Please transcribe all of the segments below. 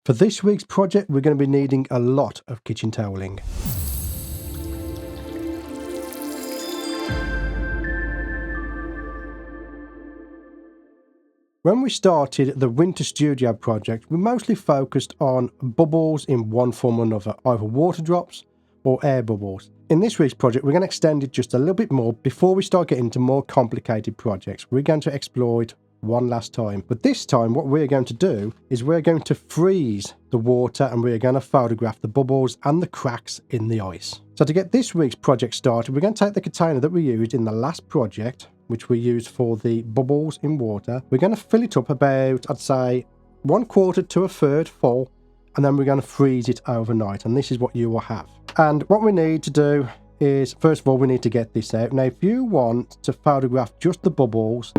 For this week's project, we're going to be needing a lot of kitchen toweling. When we started the winter studio project, we mostly focused on bubbles in one form or another, either water drops or air bubbles. In this week's project, we're going to extend it just a little bit more before we start getting into more complicated projects. We're going to explore it one last time. But this time, what we're going to do is we're going to freeze the water and we're going to photograph the bubbles and the cracks in the ice. So to get this week's project started, we're going to take the container that we used in the last project, which we used for the bubbles in water. We're going to fill it up about, I'd say, 1/4 to 1/3 full, and then we're going to freeze it overnight, and this is what you will have. And what we need to do is, first of all, we need to get this out. Now, if you want to photograph just the bubbles,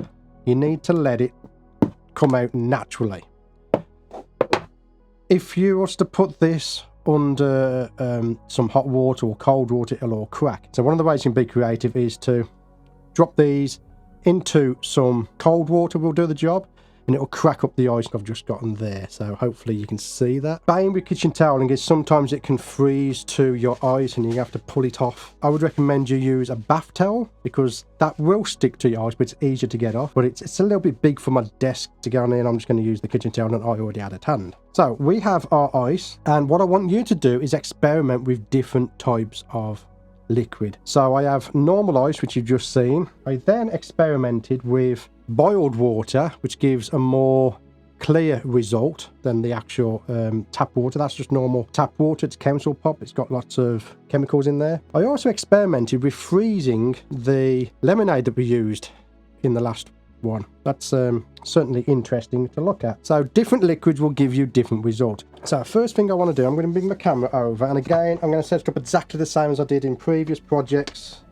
you need to let it come out naturally. If you was to put this under some hot water or cold water, it'll all crack. So one of the ways you can be creative is to drop these into some cold water, will do the job, and it'll crack up the ice I've just gotten there. So hopefully you can see that. Bane with kitchen toweling is sometimes it can freeze to your ice and you have to pull it off. I would recommend you use a bath towel because that will stick to your ice, but it's easier to get off. But it's a little bit big for my desk to go on there, and I'm just going to use the kitchen towel that I already had at hand. So we have our ice, and what I want you to do is experiment with different types of liquid. So I have normal ice, which you've just seen. I then experimented with boiled water, which gives a more clear result than the actual tap water. That's just normal tap water. It's council pop. It's got lots of chemicals in there. I also experimented with freezing the lemonade that we used in the last one. That's certainly interesting to look at. So different liquids will give you different results. So first thing I want to do, I'm going to bring the camera over, and again I'm going to set it up exactly the same as I did in previous projects,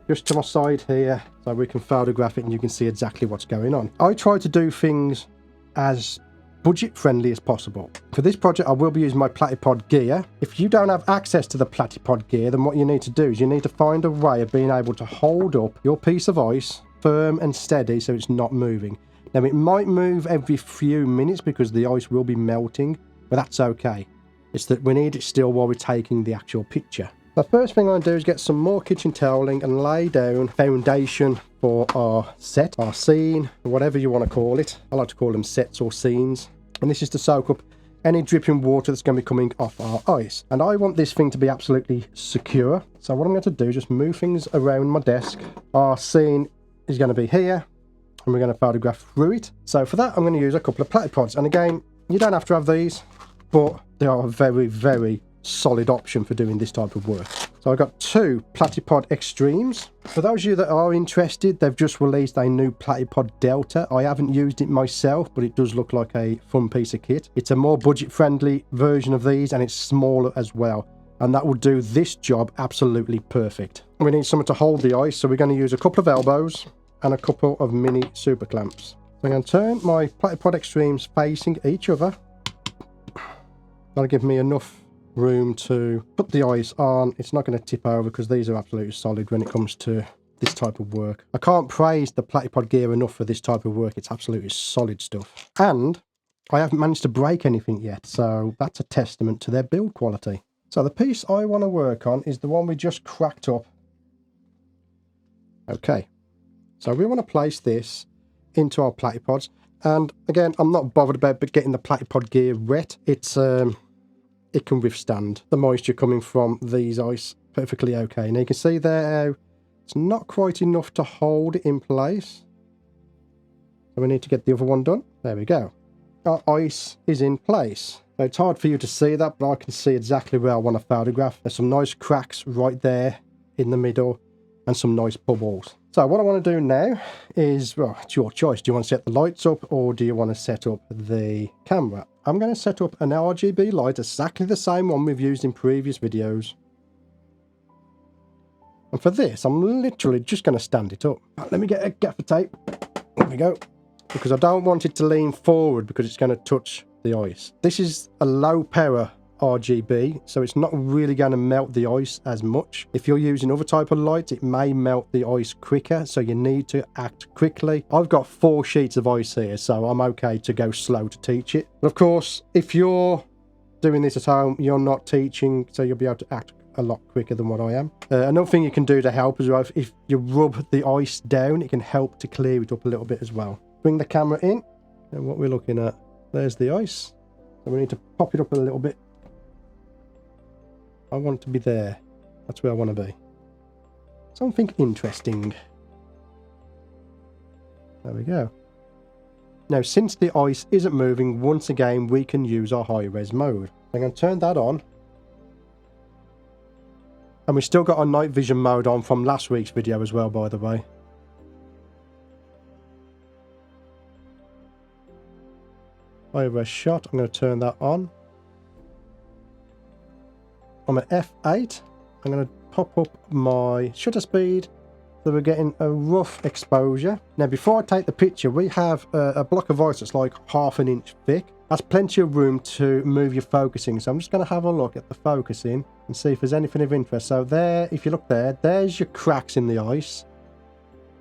just to my side here, so we can photograph it and you can see exactly what's going on. I try to do things as budget friendly as possible. For this project I will be using my Platypod gear. If you don't have access to the Platypod gear, then what you need to do is you need to find a way of being able to hold up your piece of ice firm and steady so it's not moving. Now it might move every few minutes because the ice will be melting, but that's okay. It's that we need it still while we're taking the actual picture. The first thing I'm going to do is get some more kitchen toweling and lay down foundation for our set, our scene, whatever you want to call it. I like to call them sets or scenes. And this is to soak up any dripping water that's going to be coming off our ice. And I want this thing to be absolutely secure. So what I'm going to do is just move things around my desk. Our scene is going to be here, and we're going to photograph through it. So for that I'm going to use a couple of Platypods, and again you don't have to have these, but they are a very, very solid option for doing this type of work. So I've got two Platypod Extremes. For those of you that are interested, they've just released a new Platypod Delta. I haven't used it myself, but it does look like a fun piece of kit. It's a more budget friendly version of these, and it's smaller as well, and that will do this job absolutely perfect. We need something to hold the ice, so we're going to use a couple of elbows and a couple of mini super clamps. So I'm going to turn my Platypod Extremes facing each other. That'll give me enough room to put the ice on. It's not going to tip over because these are absolutely solid when it comes to this type of work. I can't praise the Platypod gear enough for this type of work. It's absolutely solid stuff. And I haven't managed to break anything yet, so that's a testament to their build quality. So the piece I want to work on is the one we just cracked up. Okay. So we want to place this into our Platypods, and again I'm not bothered about getting the Platypod gear wet. It's it can withstand the moisture coming from these ice perfectly okay. Now you can see there how it's not quite enough to hold it in place, so we need to get the other one done. There we go. Our ice is in place. Now it's hard for you to see that, but I can see exactly where I want to photograph. There's some nice cracks right there in the middle and some nice bubbles. So what I want to do now is, well, it's your choice. Do you want to set the lights up or do you want to set up the camera? I'm going to set up an RGB light, exactly the same one we've used in previous videos. And for this, I'm literally just going to stand it up. Right, let me get a gaffer tape. There we go. Because I don't want it to lean forward because it's going to touch the ice. This is a low power RGB, so it's not really going to melt the ice as much. If you're using other type of lights, it may melt the ice quicker, so you need to act quickly. I've got 4 sheets of ice here, so I'm okay to go slow to teach it. But of course, if you're doing this at home, you're not teaching, so you'll be able to act a lot quicker than what I am. Another thing you can do to help as well, if you rub the ice down, it can help to clear it up a little bit as well. Bring the camera in, and what we're looking at, there's the ice. So we need to pop it up a little bit. I want it to be there. That's where I want to be. Something interesting. There we go. Now, since the ice isn't moving, once again, we can use our high-res mode. I'm going to turn that on. And we still got our night vision mode on from last week's video as well, by the way. High-res shot. I'm going to turn that on. I'm at F8. I'm going to pop up my shutter speed so we're getting a rough exposure. Now, before I take the picture, we have a block of ice that's like ½ an inch thick. That's plenty of room to move your focusing. So I'm just going to have a look at the focusing and see if there's anything of interest. So there, if you look there, there's your cracks in the ice.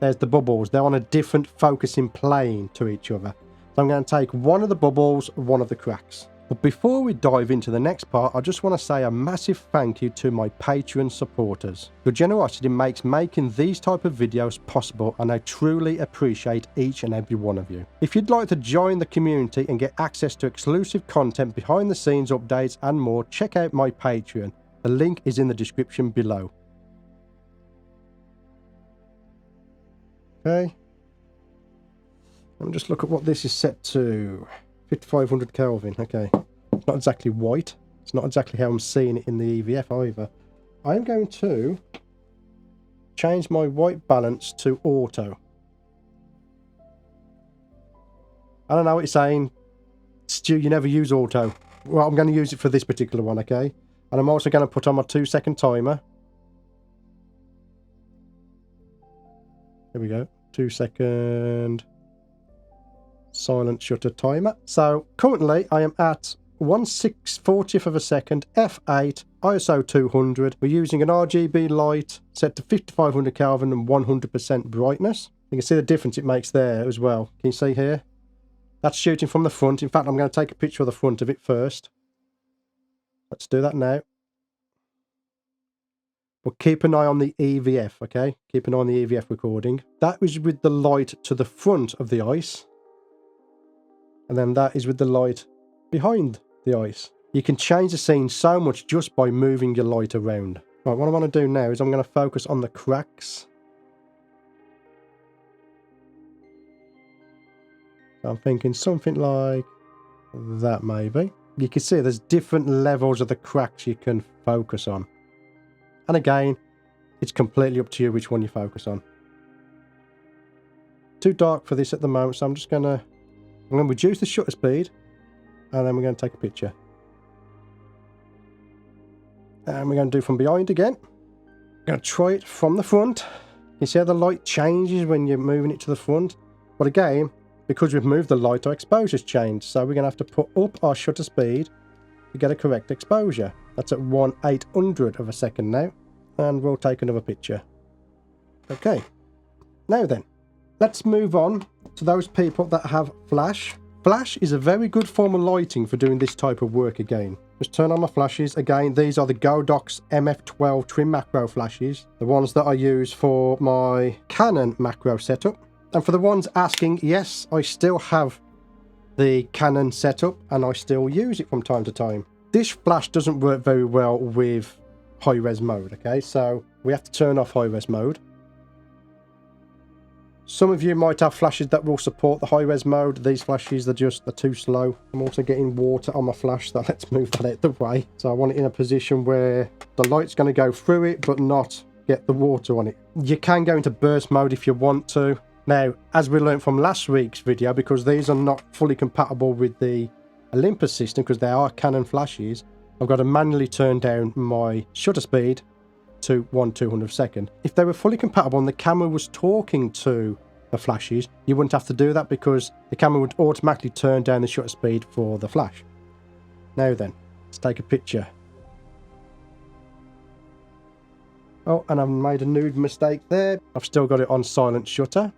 There's the bubbles. They're on a different focusing plane to each other. So I'm going to take one of the bubbles, one of the cracks. But before we dive into the next part, I just want to say a massive thank you to my Patreon supporters. Your generosity makes making these type of videos possible, and I truly appreciate each and every one of you. If you'd like to join the community and get access to exclusive content, behind the scenes updates and more, check out my Patreon. The link is in the description below. Okay. Let me just look at what this is set to. 5500 Kelvin. Okay. It's not exactly white. It's not exactly how I'm seeing it in the EVF either. I'm going to change my white balance to auto. I don't know what you're saying. Stu, you never use auto. Well, I'm going to use it for this particular one, okay? And I'm also going to put on my 2-second timer. Here we go. 2-second silent shutter timer. So currently I am at 1/640th of a second, f8, ISO 200. We're using an RGB light set to 5500 Kelvin and 100% brightness. You can see the difference it makes there as well. Can you see here? That's shooting from the front. In fact, I'm going to take a picture of the front of it first. Let's do that now. But keep an eye on the EVF, okay? Keep an eye on the EVF recording. That was with the light to the front of the ice. And then that is with the light behind the ice. You can change the scene so much just by moving your light around. Right, what I want to do now is I'm going to focus on the cracks. I'm thinking something like that maybe. You can see there's different levels of the cracks you can focus on. And again, it's completely up to you which one you focus on. Too dark for this at the moment, so I'm going to reduce the shutter speed, and then we're going to take a picture. And we're going to do from behind again. I'm going to try it from the front. You see how the light changes when you're moving it to the front? But again, because we've moved the light, our exposure's changed. So we're going to have to put up our shutter speed to get a correct exposure. That's at 1/800th of a second now. And we'll take another picture. Okay. Now then, let's move on to those people that have flash. Flash is a very good form of lighting for doing this type of work again. Just turn on my flashes. Again, these are the Godox MF12 trim macro flashes. The ones that I use for my Canon macro setup. And for the ones asking, yes, I still have the Canon setup and I still use it from time to time. This flash doesn't work very well with high-res mode, okay? So we have to turn off high-res mode. Some of you might have flashes that will support the high-res mode. These flashes are too slow. I'm also getting water on my flash, so let's move that out of the way. So I want it in a position where the light's going to go through it, but not get the water on it. You can go into burst mode if you want to. Now, as we learned from last week's video, because these are not fully compatible with the Olympus system, because they are Canon flashes, I've got to manually turn down my shutter speed to 1/200th second. If they were fully compatible and the camera was talking to the flashes, you wouldn't have to do that because the camera would automatically turn down the shutter speed for the flash. Now then, let's take a picture. Oh, and I've made a nude mistake there. I've still got it on silent shutter.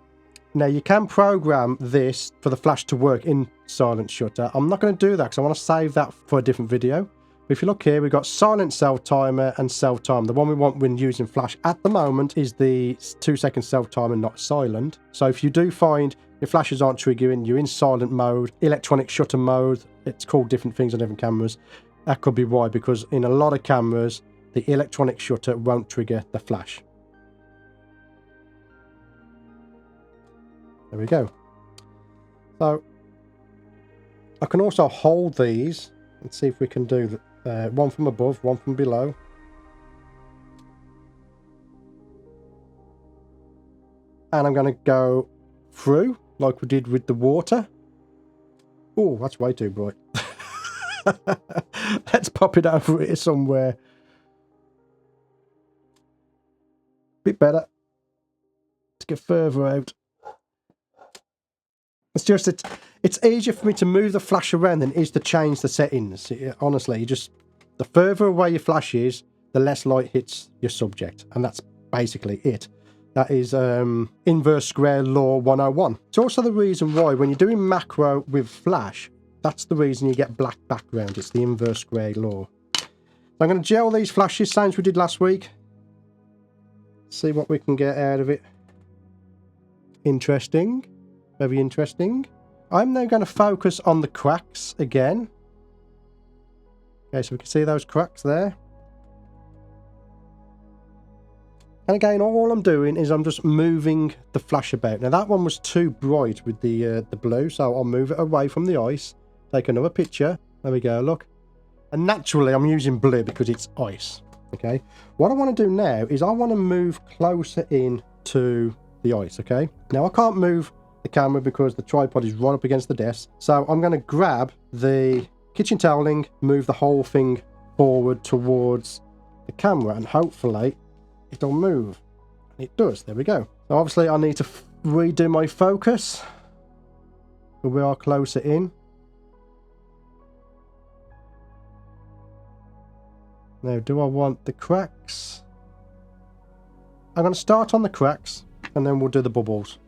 Now you can program this for the flash to work in silent shutter. I'm not going to do that because I want to save that for a different video. But if you look here, we've got silent self-timer and self-time. The one we want when using flash at the moment is the 2-second self-timer, not silent. So if you do find your flashes aren't triggering, you're in silent mode, electronic shutter mode, it's called different things on different cameras. That could be why, because in a lot of cameras, the electronic shutter won't trigger the flash. There we go. So I can also hold these and see if we can do one from above, one from below. And I'm going to go through like we did with the water. Oh, that's way too bright. Let's pop it over here somewhere. Bit better. Let's get further out. It's just it's easier for me to move the flash around than it is to change the settings. Honestly, the further away your flash is, the less light hits your subject, and that's basically it. That is inverse square law 101. It's also the reason why when you're doing macro with flash, that's the reason you get black background. It's the inverse square law. So I'm going to gel these flashes, same as we did last week. See what we can get out of it. Interesting. Very interesting. I'm now going to focus on the cracks again. Okay, so we can see those cracks there. And again, all I'm doing is I'm just moving the flash about. Now that one was too bright with the blue, so I'll move it away from the ice. Take another picture. There we go, look. And naturally, I'm using blue because it's ice. Okay. What I want to do now is I want to move closer in to the ice, okay? Now I can't move the camera because the tripod is right up against the desk. So I'm going to grab the kitchen toweling, move the whole thing forward towards the camera, and hopefully it'll move. And it does. There we go. So obviously I need to redo my focus. But we are closer in. Now, do I want the cracks? I'm going to start on the cracks, and then we'll do the bubbles.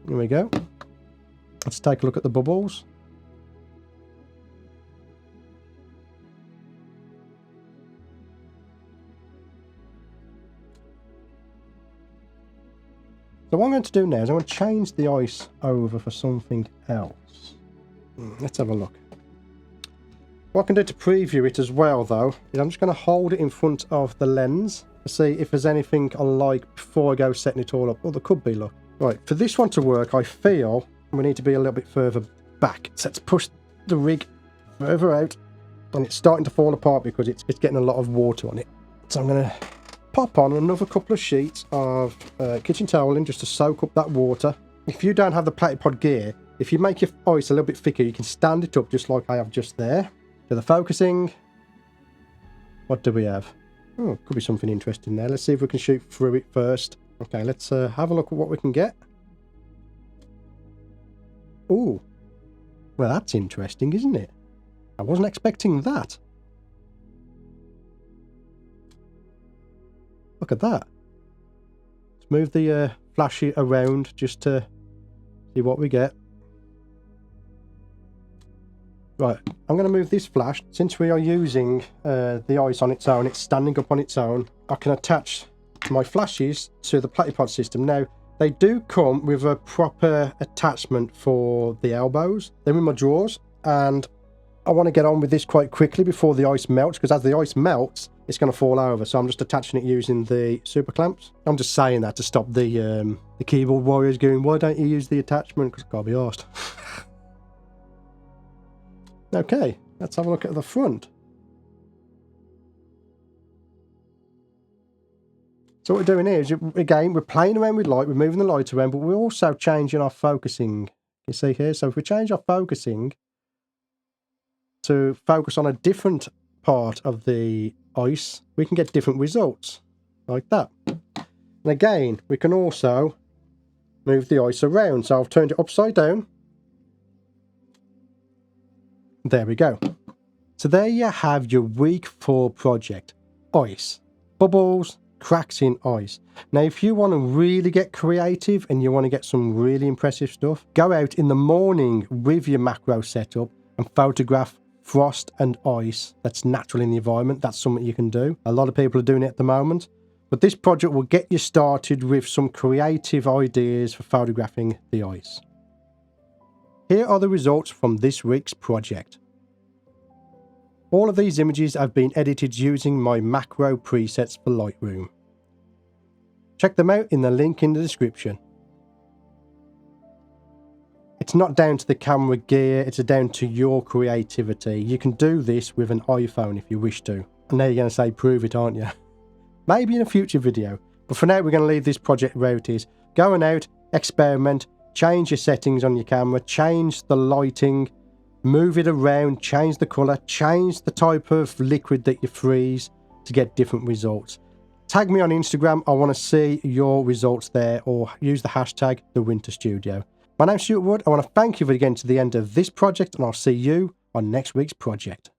Here we go. Let's take a look at the bubbles. So what I'm going to do now is I'm going to change the ice over for something else. Let's have a look. What I can do to preview it as well, though, is I'm just going to hold it in front of the lens to see if there's anything I like before I go setting it all up. Well, there could be, look. Right, for this one to work, I feel we need to be a little bit further back. So let's push the rig further out, and it's starting to fall apart because it's getting a lot of water on it. So I'm going to pop on another couple of sheets of kitchen toweling just to soak up that water. If you don't have the platypod gear, if you make your ice a little bit thicker, you can stand it up just like I have just there. To the focusing. What do we have? Oh, could be something interesting there. Let's see if we can shoot through it first. Okay, let's have a look at what we can get. Oh, well, that's interesting, isn't it? I wasn't expecting that. Look at that. Let's move the flash around just to see what we get. Right, I'm going to move this flash. Since we are using the ice on its own, it's standing up on its own, I can attach my flashes to the platypod system. Now, they do come with a proper attachment for the elbows. They're in my drawers, and I want to get on with this quite quickly before the ice melts, because as the ice melts, it's going to fall over. So I'm just attaching it using the super clamps. I'm just saying that to stop the keyboard warriors going, why don't you use the attachment? Because I can't be arsed. Okay, let's have a look at the front. So what we're doing here is, again, we're playing around with light, we're moving the light around, but we're also changing our focusing. You see here? So if we change our focusing to focus on a different part of the ice, we can get different results, like that. And again, we can also move the ice around. So I've turned it upside down. There we go. So there you have your week 4 project. Ice. Bubbles, cracks in ice. Now if you want to really get creative and you want to get some really impressive stuff, go out in the morning with your macro setup and photograph frost and ice that's natural in the environment. That's something you can do. A lot of people are doing it at the moment. But this project will get you started with some creative ideas for photographing the ice. Here are the results from this week's project. All of these images have been edited using my macro presets for Lightroom. Check them out in the link in the description. It's not down to the camera gear, it's down to your creativity. You can do this with an iPhone if you wish to. And now you're going to say, prove it, aren't you? Maybe in a future video. But for now, we're going to leave this project where it is. Going out, experiment, change your settings on your camera, change the lighting, move it around, change the colour, change the type of liquid that you freeze to get different results. Tag me on Instagram, I want to see your results there, or use the hashtag #TheWinterStudio. My name's Stewart. I want to thank you for getting to the end of this project, and I'll see you on next week's project.